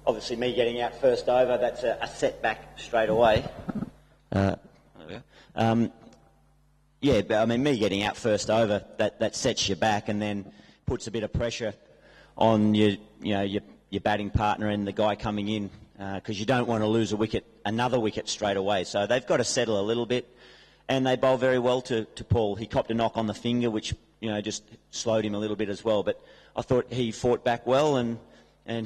obviously me getting out first over, that's a setback straight away. There we go. Yeah, but I mean, me getting out first over, that sets you back and then puts a bit of pressure on your batting partner and the guy coming in, because you don't want to lose another wicket straight away. So they've got to settle a little bit, and they bowl very well to Paul. He copped a knock on the finger, which just slowed him a little bit as well. But I thought he fought back well, and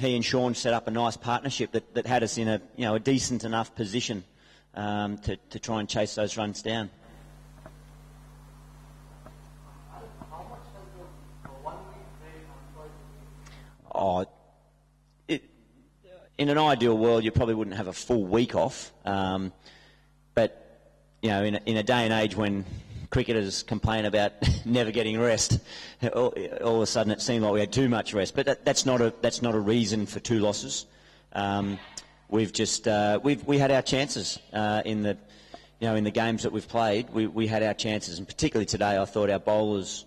he and Sean set up a nice partnership that had us in a decent enough position to try and chase those runs down. In an ideal world, you probably wouldn't have a full week off. But in a day and age when cricketers complain about never getting rest, all of a sudden it seemed like we had too much rest. But that's not a reason for 2 losses. We've just we had our chances in the games that we've played. We had our chances, and particularly today, I thought our bowlers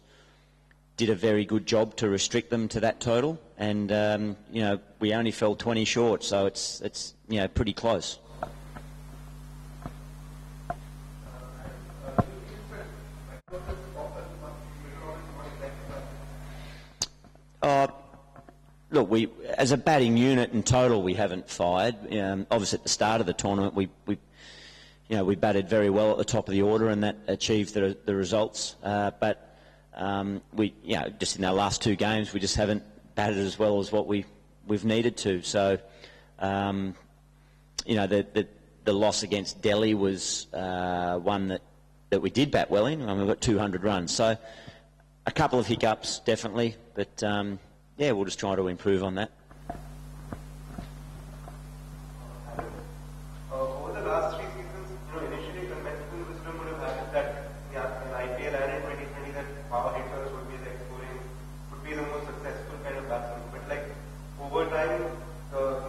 did a very good job to restrict them to that total, and we only fell 20 short, so it's pretty close. Look, as a batting unit in total, we haven't fired. Obviously, at the start of the tournament, we batted very well at the top of the order, and that achieved the results. But just in our last 2 games, we just haven't batted as well as what we've needed to. So, the loss against Delhi was one that we did bat well in. I mean, we got 200 runs. So, a couple of hiccups, definitely, but we'll just try to improve on that. Over the last 3 seasons, initially conventional wisdom would have had that in IPL and in 2020 that power hitters would be the most successful kind of batsmen. But over time, more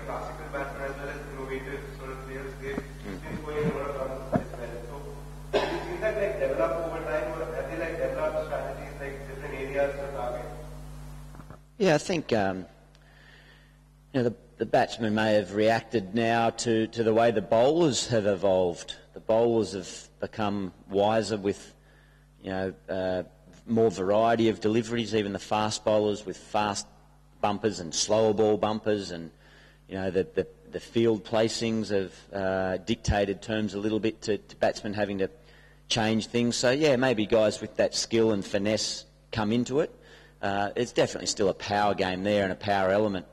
classical batsmen as well as innovative sort of players, they've been going a lot of runs as well. So do you see that develop over time, or have they developed strategies different areas to target? Yeah, I think the batsmen may have reacted now to the way the bowlers have evolved. The bowlers have become wiser with more variety of deliveries. Even the fast bowlers with fast bumpers and slower ball bumpers, and the field placings have dictated terms a little bit to batsmen having to change things. So yeah, maybe guys with that skill and finesse come into it. It's definitely still a power game there and a power element.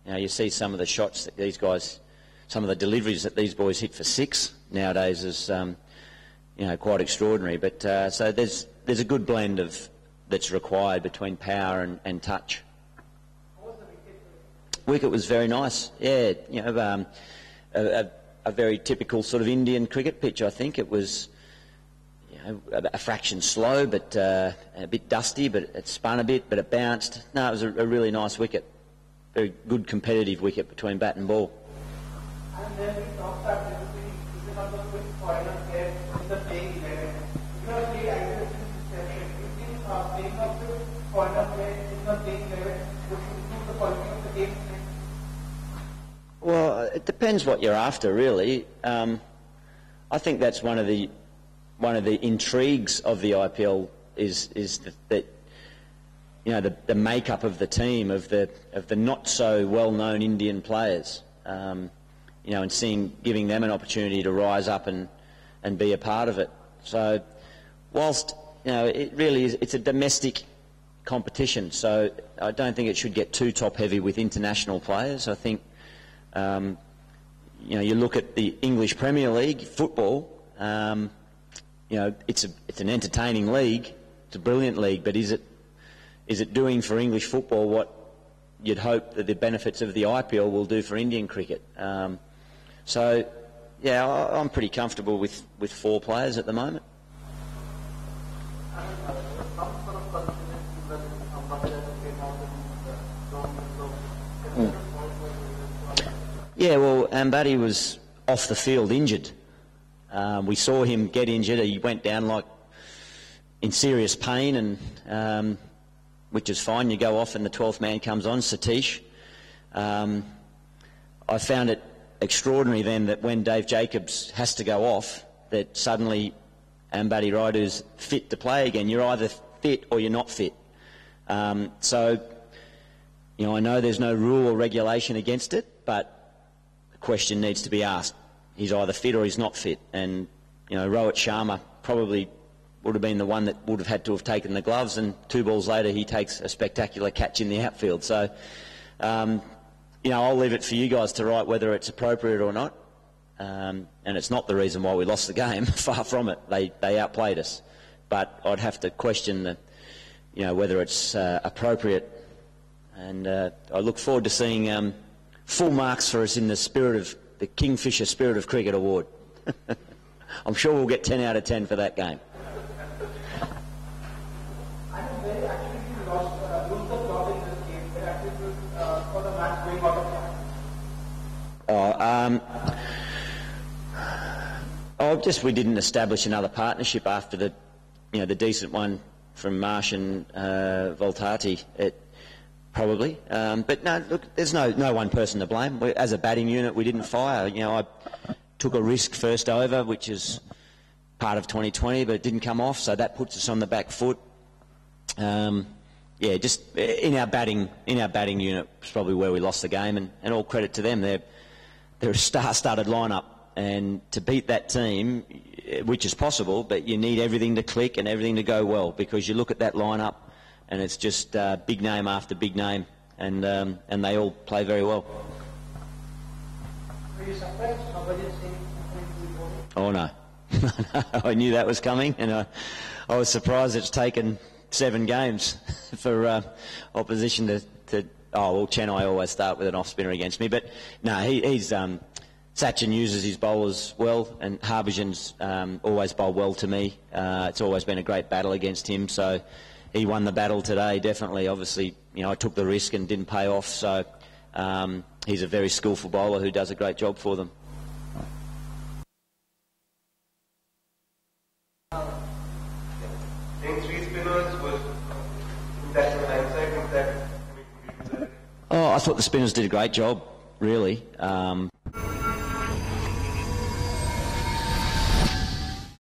You see some of the shots that these guys, some of the deliveries that these boys hit for 6 nowadays is, quite extraordinary. But so there's a good blend that's required between power and touch. What was the wicket? Wicket was very nice. Yeah, a very typical sort of Indian cricket pitch. I think it was. A fraction slow, but a bit dusty, but it spun a bit, but it bounced. No, it was a really nice wicket. Very good competitive wicket between bat and ball. And then we talked about is it not the quick foreigner player in the playing 11? You have played IPL since inception. You think playing of the foreigner player in the playing 11 would improve the quality of the game? Well, it depends what you're after, really. I think that's one of the intrigues of the IPL is that the makeup of the team of the not so well known Indian players, and giving them an opportunity to rise up and be a part of it. So whilst it really is, it's a domestic competition, so I don't think it should get too top heavy with international players. I think you look at the English Premier League football. It's an entertaining league. It's a brilliant league, but is it doing for English football what you'd hope that the benefits of the IPL will do for Indian cricket? So, yeah, I'm pretty comfortable with 4 players at the moment. Yeah, well, Ambati was off the field injured. We saw him get injured. He went down in serious pain, and which is fine. You go off and the 12th man comes on, Satish. I found it extraordinary then that when Dave Jacobs has to go off, that suddenly Ambati Raidu's fit to play again. You're either fit or you're not fit. So, you know, I know there's no rule or regulation against it, but the question needs to be asked. He's either fit or he's not fit. And, you know, Rohit Sharma probably would have been the one that would have had to have taken the gloves, and 2 balls later he takes a spectacular catch in the outfield. So, you know, I'll leave it for you guys to write whether it's appropriate or not. And it's not the reason why we lost the game. Far from it. They outplayed us. But I'd have to question the, you know, whether it's appropriate. And I look forward to seeing full marks for us in the spirit of the Kingfisher Spirit of Cricket Award. I'm sure we'll get 10 out of 10 for that game. I know they actually lose the plot in this game. They actually for the match going out of time. We didn't establish another partnership after the, you know, the decent one from Marsh and Voltati. Probably, but no. Look, there's no one person to blame. As a batting unit, we didn't fire. You know, I took a risk first over, which is part of 2020, but it didn't come off, so that puts us on the back foot. Yeah, just in our batting unit is probably where we lost the game, and all credit to them. They're a star-studded lineup, and to beat that team, which is possible, but you need everything to click and everything to go well, because you look at that lineup and it's just big name after big name, and they all play very well. Were you surprised nobody is saying Oh no. I knew that was coming, and I was surprised it's taken 7 games for opposition to oh well, Chennai always start with an off spinner against me, but no, he's Sachin uses his bowlers well, and Harbhajan's always bowled well to me. It's always been a great battle against him, so he won the battle today, definitely. Obviously, you know, I took the risk and didn't pay off, so he's a very skillful bowler who does a great job for them. Saying 3 spinners was, that's in hindsight, was that, Oh, I thought the spinners did a great job, really.